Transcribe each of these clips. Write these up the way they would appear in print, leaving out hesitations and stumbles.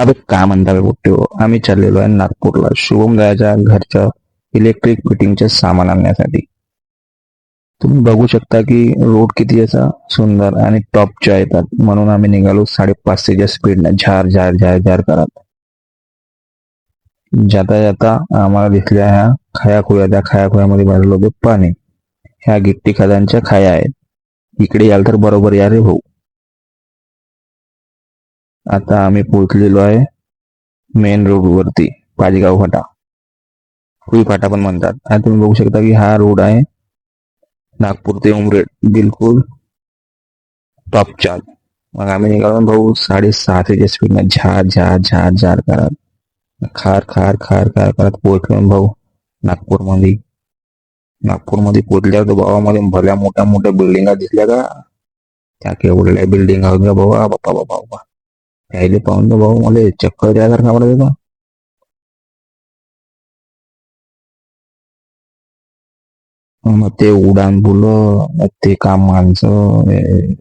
अबे काय म्हणता बे पोट्टे हो, आम्ही चाललेलो आहे नागपूरला शुभम दाच्या घरच्या इलेक्ट्रिक फिटिंगचे सामान आणण्यासाठी. तुम्ही बघू शकता की रोड किती असा सुंदर आणि टॉपच्या येतात, म्हणून आम्ही निघालो 5:30च्या स्पीडने झार झार झार झार करत. जाता जाता आम्हाला दिसल्या ह्या खायाखुया, त्या खायाखुयामध्ये भरलं होतं पाणी. ह्या गिट्टी खदांच्या खाया आहेत. इकडे याल तर बरोबर या रे भाऊ. आता आम्ही पोहोचलेलो आहे मेन रोड वरती, पाचगाव फाटा, कुई फाटा पण म्हणतात. आता तुम्ही बघू शकता की हा रोड आहे नागपूर ते उमरेड, बिलकुल टॉपच्या. मग आम्ही निघालो भाऊ 6:30च्या स्पीडने झार झार झार झार करत, खार खार खार खार करत पोहोचलो भाऊ नागपूरमध्ये. नागपूरमध्ये पोहोचल्यावर तर भावा मध्ये भल्या मोठ्या मोठ्या बिल्डिंगा दिसल्या का. त्या केवढल्या बिल्डिंग आहोत का भाऊ, बाप्पा बाप्पा बाप्पा. त्याला पाहून तर भाऊ मला चक्कर द्यासारखा वाटत होता. मग ते उडान पुलं, मग ते काम माणसं,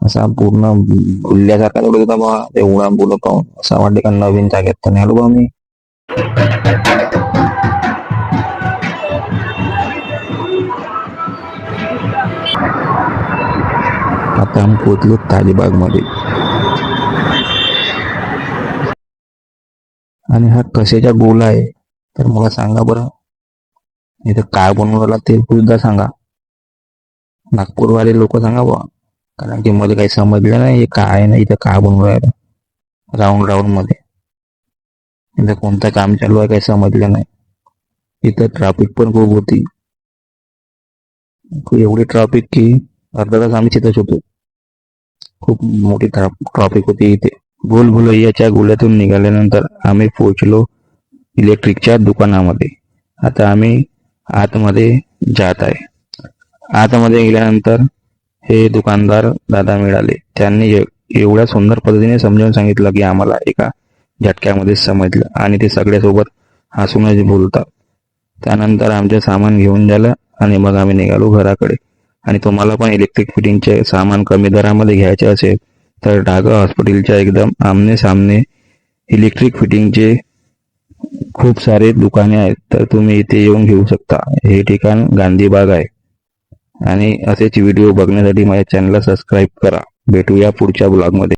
असा पूर्ण भुलल्यासारखा थोडं होता बा. ते उडान पुलं पाहून असं वाटतं का नवीन जागेत तर नाही आलो बा मी. आता आम्ही पोहोचलो ताजबाग मध्ये. आणि हा कशाचा गोल आहे तर मला सांगा बरं. इथं काय बनवून राहिला ते सुद्धा सांगा. नागपूरवाले लोक सांगा बा, कारण की मला काही समजलं नाही हे काय नाही, इथं काय बनवून राहिलं राऊंड राऊंड मध्ये. इथं कोणतं काम चालू आहे काही समजलं नाही. इथं ट्रॅफिक पण खूप होती, एवढी ट्रॅफिक की अर्धा तास आम्ही तिथंच होतो. खूप मोठी ट्रॅफिक होती इथे. भूलभुलैयाच्या गोल्यातून निघाल्यानंतर आम्ही पोहोचलो इलेक्ट्रिकच्या दुकानामध्ये. आता आम्ही आतमध्ये जात आहे. आतमध्ये गेल्यानंतर हे दुकानदार दादा मिळाले. त्यांनी एवढ्या सुंदर पद्धतीने समजावून सांगितलं की आम्हाला एका झटक्यामध्ये समजलं, आणि ते सगळ्यासोबत हसूनच बोलतात. त्यानंतर आमचे सामान घेऊन झालं आणि मग आम्ही निघालो घराकडे. आणि तुम्हाला पण इलेक्ट्रिक फिटिंगचे सामान कमी दरामध्ये घ्यायचे असेल तर ढाका हॉस्पिटलच्या एकदम आमने सामने इलेक्ट्रिक फिटिंगचे खूप सारे दुकाने आहेत, तर तुम्ही इथे येऊन घेऊ शकता. हे ठिकाण गांधीबाग आहे. आणि असेच व्हिडिओ बघण्यासाठी माझ्या चॅनलला सबस्क्राईब करा. भेटूया पुढच्या ब्लॉगमध्ये.